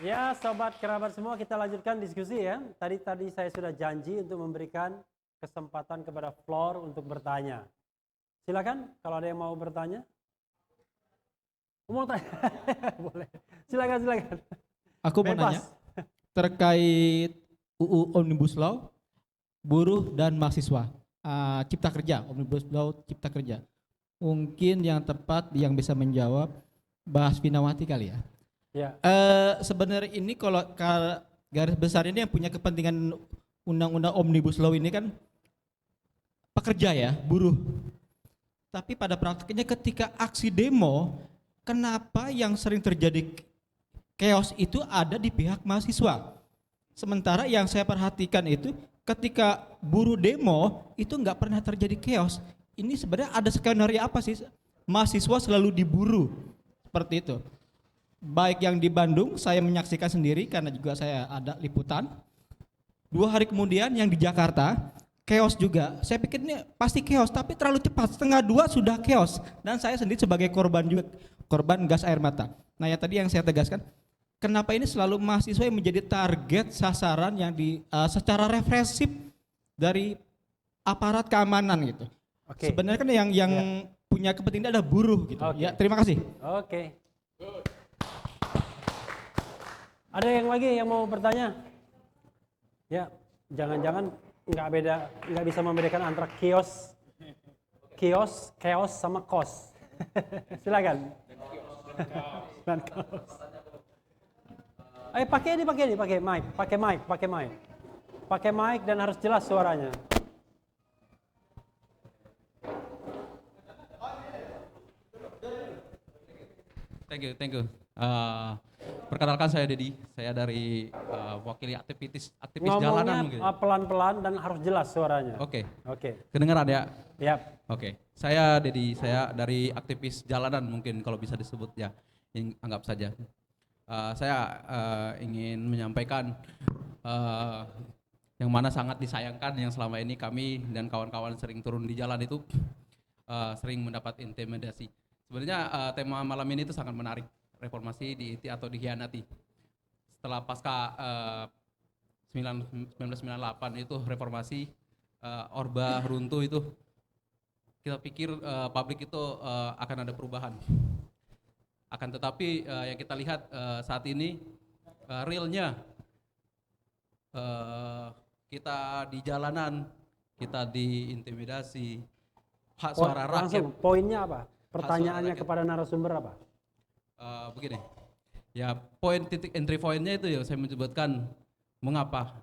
Ya, sobat kerabat semua, kita lanjutkan diskusi ya. Tadi saya sudah janji untuk memberikan kesempatan kepada Flor untuk bertanya. Silakan kalau ada yang mau bertanya. Mau tanya? Boleh. Silakan. Aku mau Bebas. nanya terkait UU Omnibus Law, buruh dan mahasiswa, Cipta Kerja, Omnibus Law Cipta Kerja. Mungkin yang tepat yang bisa menjawab Mbak Finawati kali ya. Ya. Sebenarnya ini kalau garis besar ini yang punya kepentingan undang-undang Omnibus Law ini kan pekerja ya, buruh. Tapi pada praktiknya ketika aksi demo, kenapa yang sering terjadi chaos itu ada di pihak mahasiswa? Sementara yang saya perhatikan itu ketika buruh demo itu nggak pernah terjadi chaos. Ini sebenarnya ada skenario apa sih? Mahasiswa selalu diburu seperti itu. Baik yang di Bandung saya menyaksikan sendiri karena juga saya ada liputan. 2 hari kemudian yang di Jakarta chaos juga. Saya pikir ini pasti chaos tapi terlalu cepat. 1:30 sudah chaos dan saya sendiri sebagai korban juga, korban gas air mata. Nah, yang tadi yang saya tegaskan, kenapa ini selalu mahasiswa yang menjadi target sasaran yang secara represif dari aparat keamanan gitu. Oke. Sebenarnya kan yang punya kepentingan adalah buruh gitu. Oke. Ya, terima kasih. Oke. Ada yang lagi yang mau bertanya? Ya, jangan-jangan nggak bisa membedakan antara chaos sama kos. Silakan. Dan kaos. Pakai mic. Pakai mic dan harus jelas suaranya. Thank you. Perkenalkan saya Dedi, saya dari wakili aktivis jalanan mungkin. Ngomongnya pelan-pelan dan harus jelas suaranya. Oke. Oke. Kedengeran ya? Yap. Oke. Saya Dedi, saya dari aktivis jalanan mungkin kalau bisa disebut ya, anggap saja. Saya ingin menyampaikan yang mana sangat disayangkan yang selama ini kami dan kawan-kawan sering turun di jalan itu sering mendapat intimidasi. Sebenarnya tema malam ini itu sangat menarik, reformasi diiti atau dikhianati. Setelah pasca 1998 itu reformasi, Orba runtuh itu, kita pikir publik itu akan ada perubahan. Akan tetapi yang kita lihat saat ini realnya kita di jalanan, kita diintimidasi, hak suara rakyat. Langsung poinnya apa? Pertanyaannya kepada narasumber apa? Begini, ya poin titik entry pointnya itu ya saya menyebutkan mengapa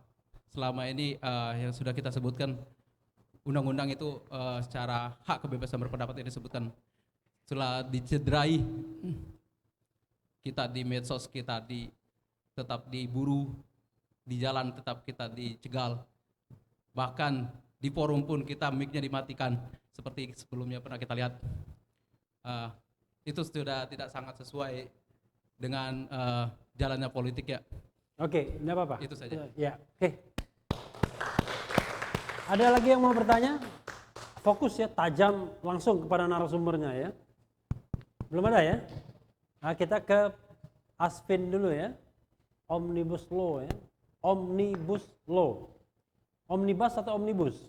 selama ini yang sudah kita sebutkan undang-undang itu secara hak kebebasan berpendapat ini disebutkan setelah dicederai, kita di medsos, kita tetap diburu, di jalan tetap kita dicegal, bahkan di forum pun kita mic-nya dimatikan seperti sebelumnya pernah kita lihat. Itu sudah tidak sangat sesuai dengan jalannya politik ya. Oke, tidak apa-apa. Itu saja. Ya, oke. Ada lagi yang mau bertanya? Fokus ya, tajam langsung kepada narasumbernya ya. Belum ada ya? Nah, kita ke Asvin dulu ya. Omnibus Law ya. Omnibus Law. Omnibus atau omnibus?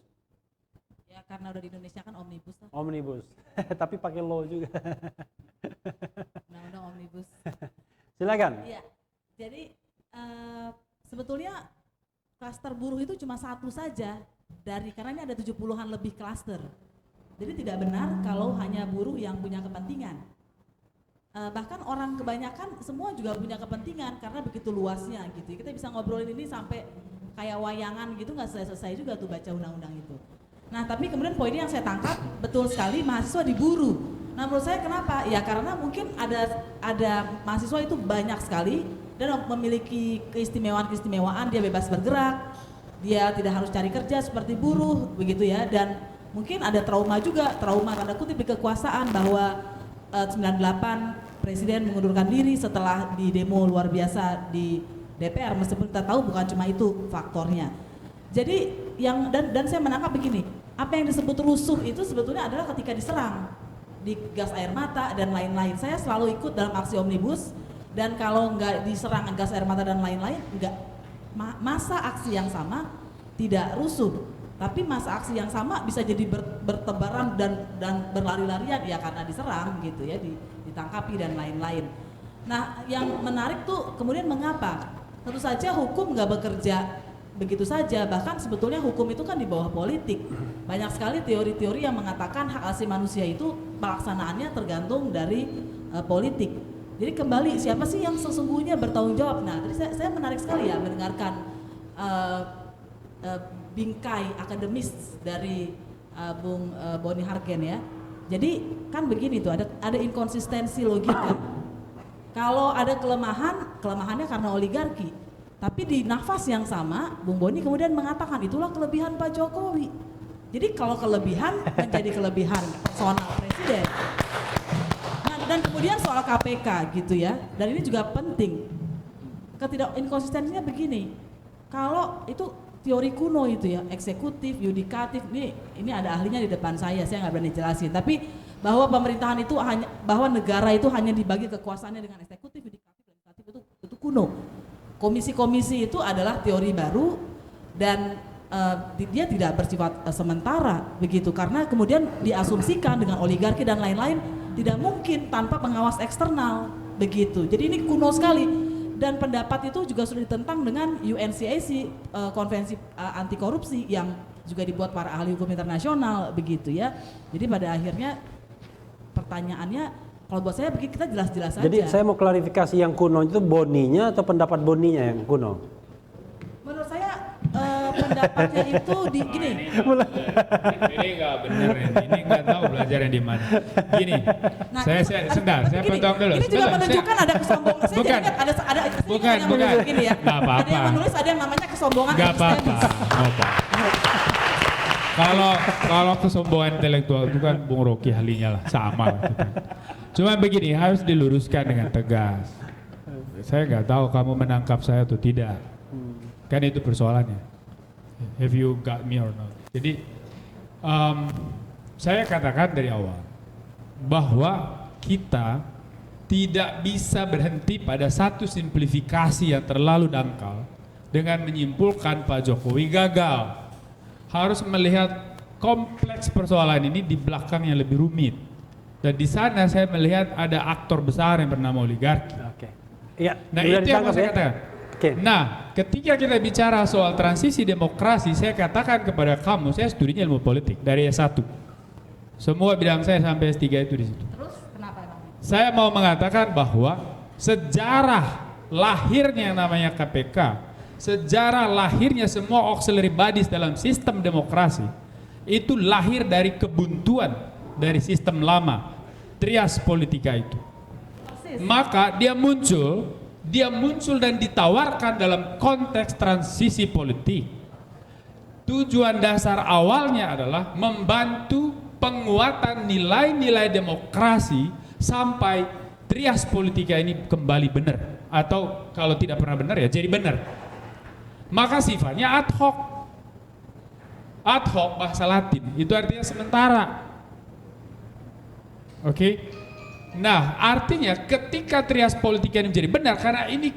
Ya karena udah di Indonesia kan omnibus lah. Omnibus. Tapi pakai law juga. Undang-undang omnibus. Silakan. Iya. Jadi sebetulnya klaster buruh itu cuma satu saja karena ini ada 70-an lebih klaster. Jadi tidak benar kalau hanya buruh yang punya kepentingan. Bahkan orang kebanyakan semua juga punya kepentingan karena begitu luasnya gitu. Kita bisa ngobrolin ini sampai kayak wayangan gitu, nggak selesai-selesai juga tuh baca undang-undang itu. Nah tapi kemudian poinnya yang saya tangkap betul sekali mahasiswa diburu. Nah menurut saya kenapa? Ya karena mungkin ada mahasiswa itu banyak sekali dan memiliki keistimewaan-keistimewaan, dia bebas bergerak, dia tidak harus cari kerja seperti buruh begitu ya, dan mungkin ada trauma juga, trauma tanda kutip di kekuasaan bahwa 98 presiden mengundurkan diri setelah di demo luar biasa di DPR, meskipun kita tahu bukan cuma itu faktornya. Jadi dan saya menangkap begini, apa yang disebut rusuh itu sebetulnya adalah ketika diserang di gas air mata dan lain-lain. Saya selalu ikut dalam aksi omnibus Dan kalau nggak diserang gas air mata dan lain-lain, nggak masa aksi yang sama tidak rusuh, tapi masa aksi yang sama bisa jadi bertebaran dan berlari-larian ya karena diserang gitu ya, ditangkapi dan lain-lain. Nah, yang menarik tuh kemudian mengapa? Tentu saja hukum nggak bekerja begitu saja, bahkan sebetulnya hukum itu kan di bawah politik. Banyak sekali teori-teori yang mengatakan hak asasi manusia itu pelaksanaannya tergantung dari politik. Jadi kembali, siapa sih yang sesungguhnya bertanggung jawab? Nah, tadi saya menarik sekali ya mendengarkan bingkai akademis dari Bung Boni Hargen ya. Jadi kan begini tuh, ada inkonsistensi logika. Kalau ada kelemahannya karena oligarki. Tapi di nafas yang sama, Bung Boni kemudian mengatakan itulah kelebihan Pak Jokowi. Jadi kalau kelebihan menjadi kelebihan personal presiden. Nah, dan kemudian soal KPK gitu ya. Dan ini juga penting. Inkonsistensinya begini. Kalau itu teori kuno itu ya, eksekutif, yudikatif, ini ada ahlinya di depan saya nggak berani jelasin. Tapi bahwa pemerintahan itu bahwa negara itu hanya dibagi kekuasaannya dengan eksekutif, yudikatif, legislatif itu kuno. Komisi-komisi itu adalah teori baru dan dia tidak bersifat sementara begitu, karena kemudian diasumsikan dengan oligarki dan lain-lain tidak mungkin tanpa pengawas eksternal begitu. Jadi ini kuno sekali. Dan pendapat itu juga sudah ditentang dengan UNCAC, konvensi anti korupsi yang juga dibuat para ahli hukum internasional begitu ya. Jadi pada akhirnya pertanyaannya, kalau buat saya begini, kita jelas-jelas saja. Jadi saya mau klarifikasi, yang kuno itu Boninya atau pendapat Boninya yang kuno? Menurut saya pendapatnya itu gini. Ini nggak benar, ini nggak tahu belajarnya di mana. Gini, Nah, saya potong dulu. Ini juga menunjukkan ada kesombongan. Saya Bukan. jadi ingat ada Bukan. Begini ya. Nggak apa-apa. Ada yang menulis, ada yang namanya kesombongan Nggak apa-apa. epistemis. Kalau kesombongan intelektual itu kan Bung Rocky ahlinya lah, sama gitu. Cuma begini, harus diluruskan dengan tegas. Saya nggak tahu kamu menangkap saya atau tidak. Kan itu persoalannya. Have you got me or not? Jadi saya katakan dari awal bahwa kita tidak bisa berhenti pada satu simplifikasi yang terlalu dangkal dengan menyimpulkan Pak Jokowi gagal. Harus melihat kompleks persoalan ini di belakang yang lebih rumit. Dan di sana saya melihat ada aktor besar yang bernama oligarki. Oke. Iya. Nah sudah itu yang ditangkap saya ya? katakan. Oke. Nah ketika kita bicara soal transisi demokrasi, saya katakan kepada kamu, saya studinya ilmu politik dari S1. Semua bidang saya sampai S3 itu di situ. Terus kenapa emang? Saya mau mengatakan bahwa sejarah lahirnya yang namanya KPK, sejarah lahirnya semua auxiliary bodies dalam sistem demokrasi itu lahir dari kebuntuan dari sistem lama, trias politika itu. Persis. Maka dia muncul dan ditawarkan dalam konteks transisi politik. Tujuan dasar awalnya adalah membantu penguatan nilai-nilai demokrasi sampai trias politika ini kembali benar, atau kalau tidak pernah benar ya jadi benar. Maka sifatnya ad hoc. Ad hoc bahasa Latin itu artinya sementara. Oke. Nah, artinya ketika trias politik ini menjadi benar, karena ini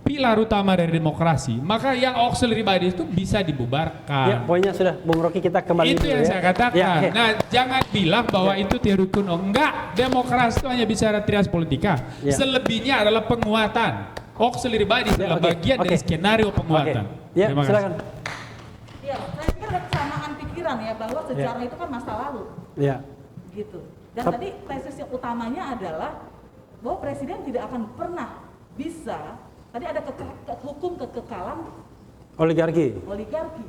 pilar utama dari demokrasi, maka yang auxiliary bodies itu bisa dibubarkan. Ya, poinnya sudah, Bung Rocky, kita kembali Itu dulu yang ya. saya katakan. Ya, oke. Nah, jangan bilang bahwa itu teori kuno. Enggak, demokrasi itu hanya bicara trias politika. Ya. Selebihnya adalah penguatan. Auxiliary bodies Ya, adalah oke, bagian dari oke. skenario penguatan. Oke. Ya, Terima kasih. silakan. Ya, saya pikir ada kesamaan pikiran ya, bahwa sejarah itu kan masa lalu. Ya. Gitu. Dan Tep- tadi tesis yang utamanya adalah bahwa presiden tidak akan pernah bisa, tadi ada hukum kekekalan Oligarki. oligarki.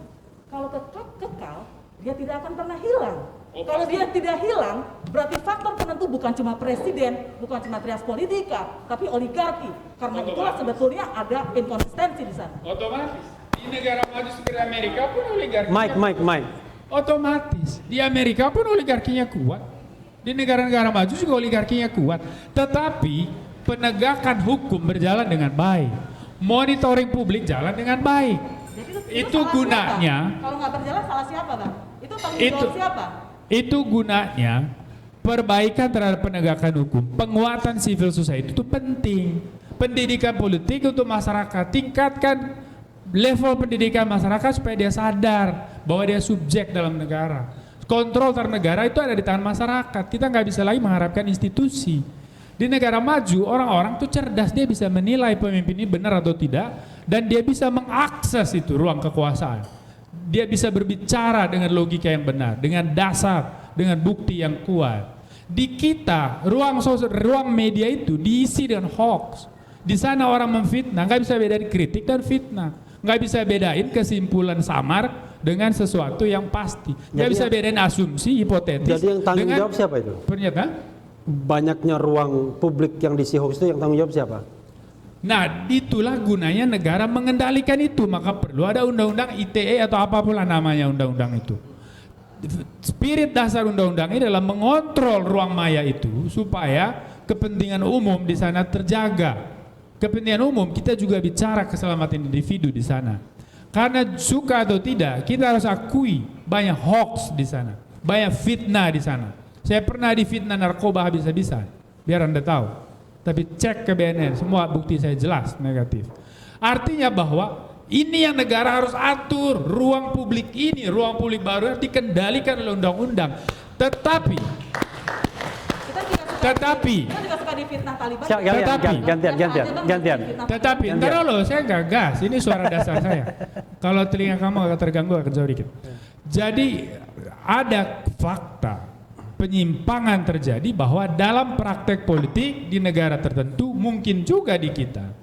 Kalau kekal, dia tidak akan pernah hilang. Kalau dia tidak hilang, berarti faktor penentu bukan cuma presiden, bukan cuma trias politika, tapi oligarki. Karena itulah sebetulnya ada inkonsistensi di sana. Otomatis di negara maju seperti Amerika pun oligarki. Mike. Otomatis di Amerika pun oligarkinya kuat. Di negara-negara maju juga oligarkinya kuat. Tetapi penegakan hukum berjalan dengan baik. Monitoring publik jalan dengan baik. Jadi Itu salah gunanya. siapa? Kalau nggak berjalan salah siapa, Bang? Itu tanggung Itu- jawab siapa? Itu gunanya perbaikan terhadap penegakan hukum, penguatan civil society itu penting. pendidikan politik untuk masyarakat, tingkatkan level pendidikan masyarakat supaya dia sadar bahwa dia subjek dalam negara. Kontrol terhadap negara itu ada di tangan masyarakat. Kita nggak bisa lagi mengharapkan institusi. Di negara maju, orang-orang tuh cerdas, dia bisa menilai pemimpin ini benar atau tidak, dan dia bisa mengakses itu ruang kekuasaan. Dia bisa berbicara dengan logika yang benar, dengan dasar, dengan bukti yang kuat. Di kita, ruang media itu diisi dengan hoax. Di sana orang memfitnah, nggak bisa bedain kritik dan fitnah. Nggak bisa bedain kesimpulan samar dengan sesuatu yang pasti. Nggak bisa bedain asumsi, hipotetis. Jadi yang tanggung jawab siapa itu? Pernyataan? Banyaknya ruang publik yang diisi hoax itu yang tanggung jawab siapa? Nah, itulah gunanya negara mengendalikan itu. Maka perlu ada undang-undang ITE atau apapun lah namanya undang-undang itu. Spirit dasar undang-undang ini adalah mengontrol ruang maya itu supaya kepentingan umum di sana terjaga. Kepentingan umum, kita juga bicara keselamatan individu di sana. Karena suka atau tidak, kita harus akui banyak hoax di sana, banyak fitnah di sana. Saya pernah difitnah narkoba habis-habisan, biar Anda tahu. Tapi cek ke BNN, semua bukti saya jelas negatif. Artinya bahwa ini yang negara harus atur, ruang publik ini, ruang publik baru harus dikendalikan oleh undang-undang. Tetapi kita juga suka difitnah Taliban. Gantian. Tetapi, ntar dulu, saya nggak gas, ini suara dasar saya. Kalau telinga kamu agak terganggu, akan jauh dikit. Jadi ada fakta penyimpangan terjadi bahwa dalam praktek politik di negara tertentu, mungkin juga di kita,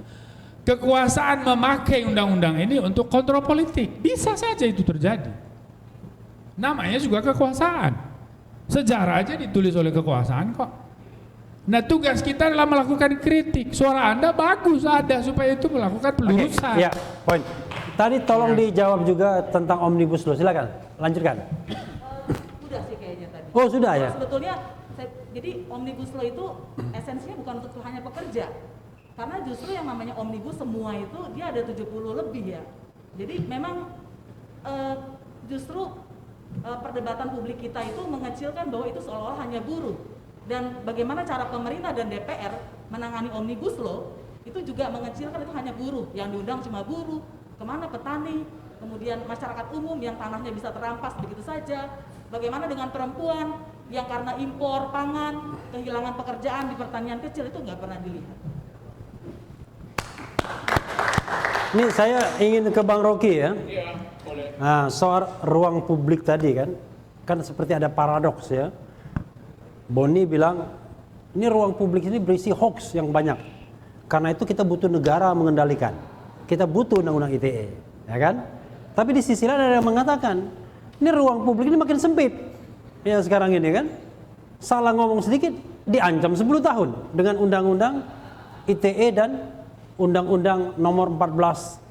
kekuasaan memakai undang-undang ini untuk kontrol politik. Bisa saja itu terjadi. Namanya juga kekuasaan. Sejarah aja ditulis oleh kekuasaan kok. Nah, tugas kita adalah melakukan kritik. Suara Anda bagus ada supaya itu melakukan pelurusan. Ya, poin. Tadi tolong dijawab juga tentang Omnibus Law. Silakan, lanjutkan. Udah sih kayaknya tadi. Oh, sudah ya? Sebetulnya jadi Omnibus Law itu esensinya bukan untuk hanya pekerja. Karena justru yang namanya Omnibus semua itu dia ada 70 lebih ya. Jadi memang justru perdebatan publik kita itu mengecilkan bahwa itu seolah-olah hanya buruh. Dan bagaimana cara pemerintah dan DPR menangani Omnibus Law itu juga mengecilkan itu hanya buruh, yang diundang cuma buruh, kemana petani, kemudian masyarakat umum yang tanahnya bisa terampas begitu saja. Bagaimana dengan perempuan yang karena impor pangan, kehilangan pekerjaan di pertanian kecil, itu nggak pernah dilihat. Ini saya ingin ke Bang Rocky ya. Iya, boleh. Nah, soal ruang publik tadi kan seperti ada paradoks ya. Boni bilang, ini ruang publik ini berisi hoax yang banyak. Karena itu kita butuh negara mengendalikan. Kita butuh undang-undang ITE, ya kan? Tapi di sisi lain ada yang mengatakan, ini ruang publik ini makin sempit. Ya sekarang ini kan, salah ngomong sedikit diancam 10 tahun dengan undang-undang ITE dan undang-undang nomor 1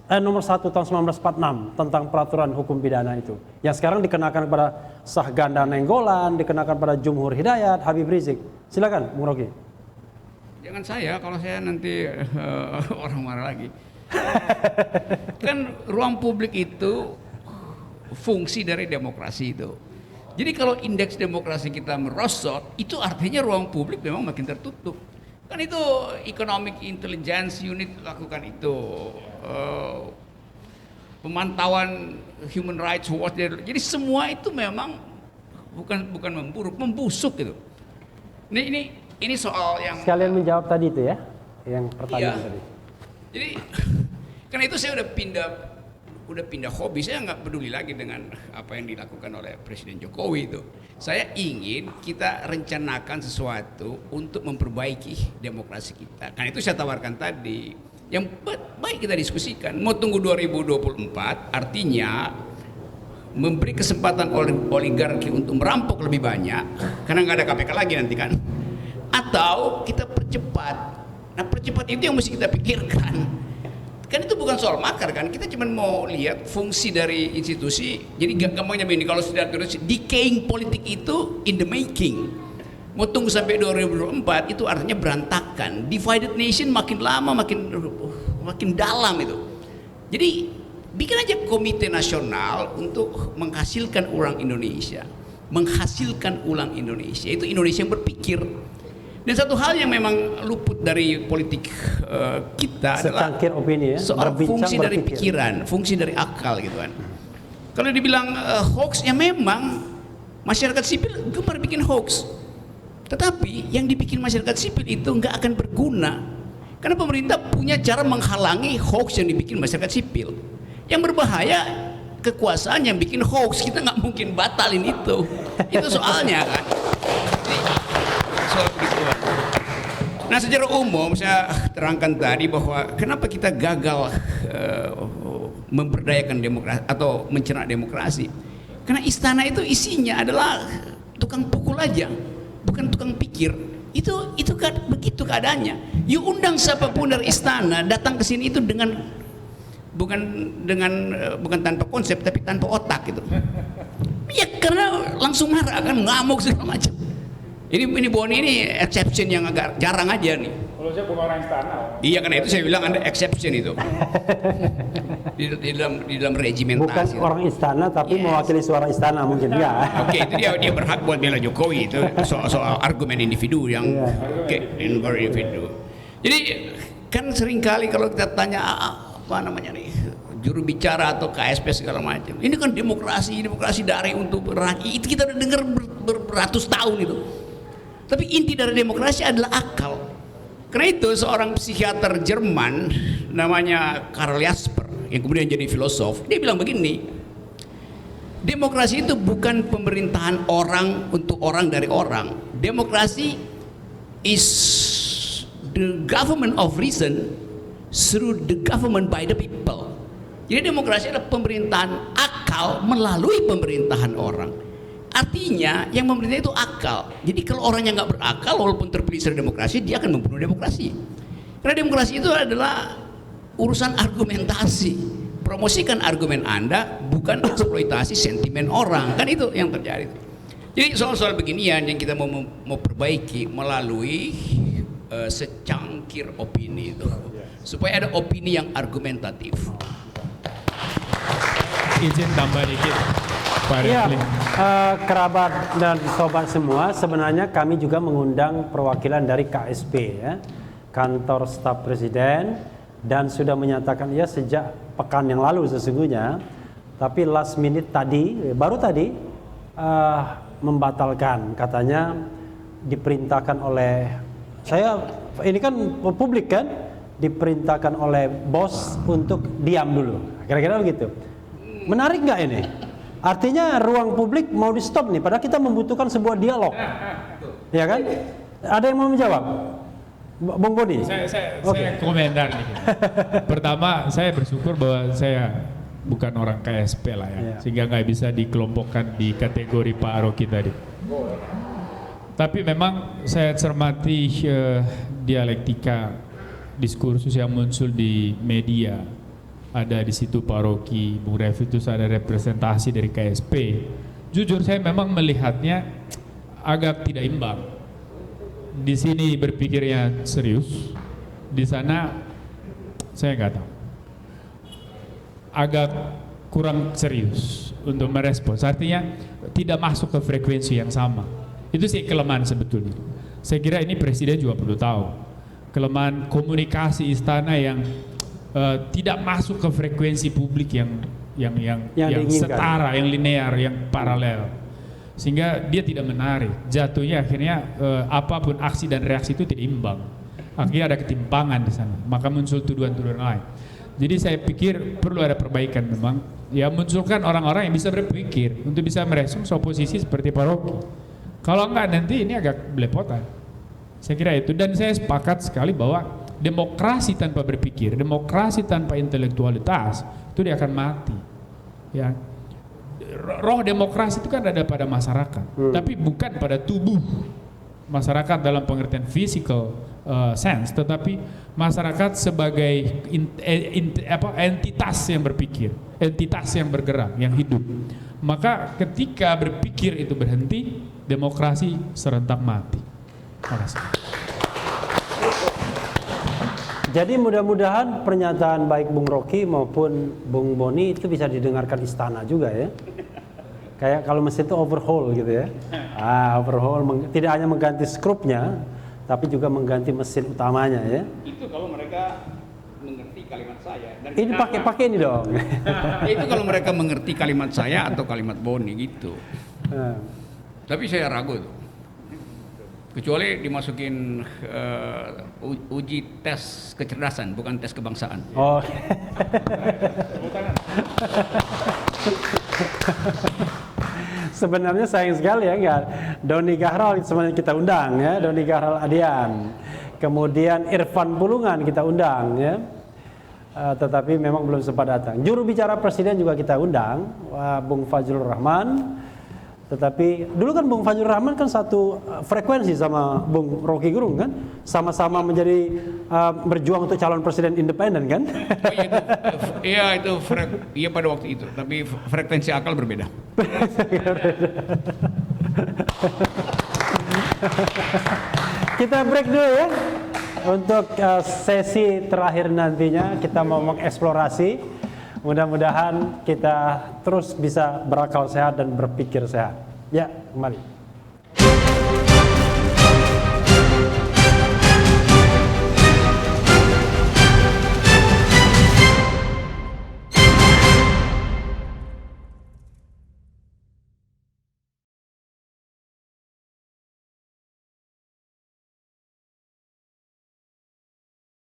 tahun 1946 tentang peraturan hukum pidana itu. Yang sekarang dikenakan kepada Sahganda Nenggolan, dikenakan pada Jumhur Hidayat, Habib Rizik. Silakan, Bung Rocky. Jangan saya, kalau saya nanti orang marah lagi. Kan ruang publik itu fungsi dari demokrasi itu. Jadi kalau indeks demokrasi kita merosot, itu artinya ruang publik memang makin tertutup. Kan itu Economic Intelligence Unit lakukan itu. Pemantauan Human Rights Watch, jadi semua itu memang bukan memburuk, membusuk gitu. Ini soal yang Sekalian menjawab tadi itu ya, yang pertanyaan iya. tadi. Jadi karena itu saya udah pindah hobi, saya nggak peduli lagi dengan apa yang dilakukan oleh Presiden Jokowi itu. Saya ingin kita rencanakan sesuatu untuk memperbaiki demokrasi kita. Karena itu saya tawarkan tadi, yang baik kita diskusikan. Mau tunggu 2024, artinya memberi kesempatan oligarki untuk merampok lebih banyak, karena nggak ada KPK lagi nanti kan. Atau kita percepat. Nah, percepat itu yang mesti kita pikirkan. Kan itu bukan soal makar kan, kita cuma mau lihat fungsi dari institusi. Jadi gampangnya begini, kalau sudah terus decaying politik itu in the making. Mau tunggu sampai 2024 itu artinya berantakan. Divided nation makin lama makin dalam itu. Jadi bikin aja komite nasional untuk menghasilkan ulang Indonesia. Menghasilkan ulang Indonesia, itu Indonesia yang berpikir. Dan satu hal yang memang luput dari politik kita adalah Secangkir opini ya, soal berbincang, fungsi dari berpikir. pikiran, fungsi dari akal gitu kan. Kalau dibilang hoax, ya memang masyarakat sipil gemar bikin hoax. Tetapi yang dibikin masyarakat sipil itu nggak akan berguna. Karena pemerintah punya cara menghalangi hoax yang dibikin masyarakat sipil. Yang berbahaya kekuasaan yang bikin hoax, kita nggak mungkin batalin itu. Itu soalnya kan. Soal begituan. Nah, secara umum saya terangkan tadi bahwa kenapa kita gagal memberdayakan demokrasi atau mencerna demokrasi. Karena istana itu isinya adalah tukang pukul aja, bukan tukang pikir. Itu begitu keadaannya. You undang siapapun dari istana datang ke sini itu dengan bukan tanpa konsep tapi tanpa otak gitu. Ya karena langsung marah kan, ngamuk segala macam. Ini Boni ini exception yang agak jarang aja nih. Kalau saya bukan orang istana. Iya, karena itu saya bilang Anda exception itu. di dalam regimentasi. Bukan orang istana tapi Yes. mewakili suara istana mungkin ya. Oke, itu dia berhak buat bela Jokowi itu soal argumen individu yang individu. Jadi kan seringkali kalau kita tanya apa namanya nih juru bicara atau KSP segala macam, ini kan demokrasi dari untuk rakyat, itu kita udah dengar beratus tahun itu. Tapi inti dari demokrasi adalah akal. Karena itu seorang psikiater Jerman namanya Karl Jasper yang kemudian jadi filosof, dia bilang begini, demokrasi itu bukan pemerintahan orang untuk orang dari orang. Demokrasi is the government of reason through the government by the people. Jadi demokrasi adalah pemerintahan akal melalui pemerintahan orang. Artinya yang memerintah itu akal. Jadi kalau orang yang nggak berakal walaupun terpilih secara demokrasi, dia akan membunuh demokrasi. Karena demokrasi itu adalah urusan argumentasi. Promosikan argumen Anda, bukan eksploitasi sentimen orang. Kan itu yang terjadi. Jadi soal-soal beginian yang kita mau perbaiki melalui secangkir opini itu. Supaya ada opini yang argumentatif. Izin tambah dikit, Pak Iya, Refli. kerabat dan sobat semua, sebenarnya kami juga mengundang perwakilan dari KSP ya, Kantor Staf Presiden, dan sudah menyatakan ya sejak pekan yang lalu sesungguhnya, tapi last minute tadi, baru tadi membatalkan, katanya diperintahkan oleh saya, ini kan publik kan, diperintahkan oleh bos untuk diam dulu, kira-kira begitu. Menarik nggak ini? Artinya ruang publik mau di stop nih, padahal kita membutuhkan sebuah dialog, ya kan? Ada yang mau menjawab, Bung Boni? Saya Oke. komentar nih. Pertama, saya bersyukur bahwa saya bukan orang KSP lah ya, Iya. sehingga nggak bisa dikelompokkan di kategori Pak Aroki tadi. Tapi memang saya cermati dialektika diskursus yang muncul di media. Ada di situ Pak Rocky, Bung Refli, itu ada representasi dari KSP. Jujur saya memang melihatnya agak tidak imbang. Di sini berpikirnya serius, di sana saya nggak tahu. Agak kurang serius untuk merespons. Artinya tidak masuk ke frekuensi yang sama. Itu sih kelemahan sebetulnya. Saya kira ini Presiden juga perlu tahu. Kelemahan komunikasi istana yang tidak masuk ke frekuensi publik yang diinginkan, setara, yang linear, yang paralel, sehingga dia tidak menarik. Jatuhnya akhirnya apapun aksi dan reaksi itu tidak imbang. Akhirnya ada ketimpangan di sana. Maka muncul tuduhan-tuduhan lain. Jadi saya pikir perlu ada perbaikan memang. Ya munculkan orang-orang yang bisa berpikir untuk bisa merespons oposisi seperti Pak Rocky. Kalau enggak nanti ini agak belepotan. Saya kira itu, dan saya sepakat sekali bahwa demokrasi tanpa berpikir, demokrasi tanpa intelektualitas itu dia akan mati. Ya, roh demokrasi itu kan ada pada masyarakat, tapi bukan pada tubuh masyarakat dalam pengertian physical sense, tetapi masyarakat sebagai entitas yang berpikir, entitas yang bergerak, yang hidup. Maka ketika berpikir itu berhenti, demokrasi serentak mati. Terima kasih. Jadi mudah-mudahan pernyataan baik Bung Rocky maupun Bung Boni itu bisa didengarkan istana juga ya. Kayak kalau mesin itu overhaul gitu ya. Overhaul tidak hanya mengganti skrupnya, tapi juga mengganti mesin utamanya ya. Itu kalau mereka mengerti kalimat saya. Dan Ini pakai ini dong. itu kalau mereka mengerti kalimat saya atau kalimat Boni gitu. Tapi saya ragu tuh. Kecuali dimasukin uji tes kecerdasan, bukan tes kebangsaan. Oh. Sebenarnya sayang sekali ya, enggak. Doni Gahral sebenarnya kita undang ya, Doni Gahral Adian. Kemudian Irfan Pulungan kita undang ya. Tetapi memang belum sempat datang. Juru bicara presiden juga kita undang, Bung Fajrul Rahman. Tetapi dulu kan Bung Fajrul Rahman kan satu frekuensi sama Bung Rocky Gerung kan, sama-sama menjadi berjuang untuk calon presiden independen kan. Iya pada waktu itu, tapi frekuensi akal berbeda. Kita break dulu ya. Untuk sesi terakhir nantinya kita mau mengeksplorasi. Mudah-mudahan kita terus bisa berakal sehat dan berpikir sehat. Ya, kembali.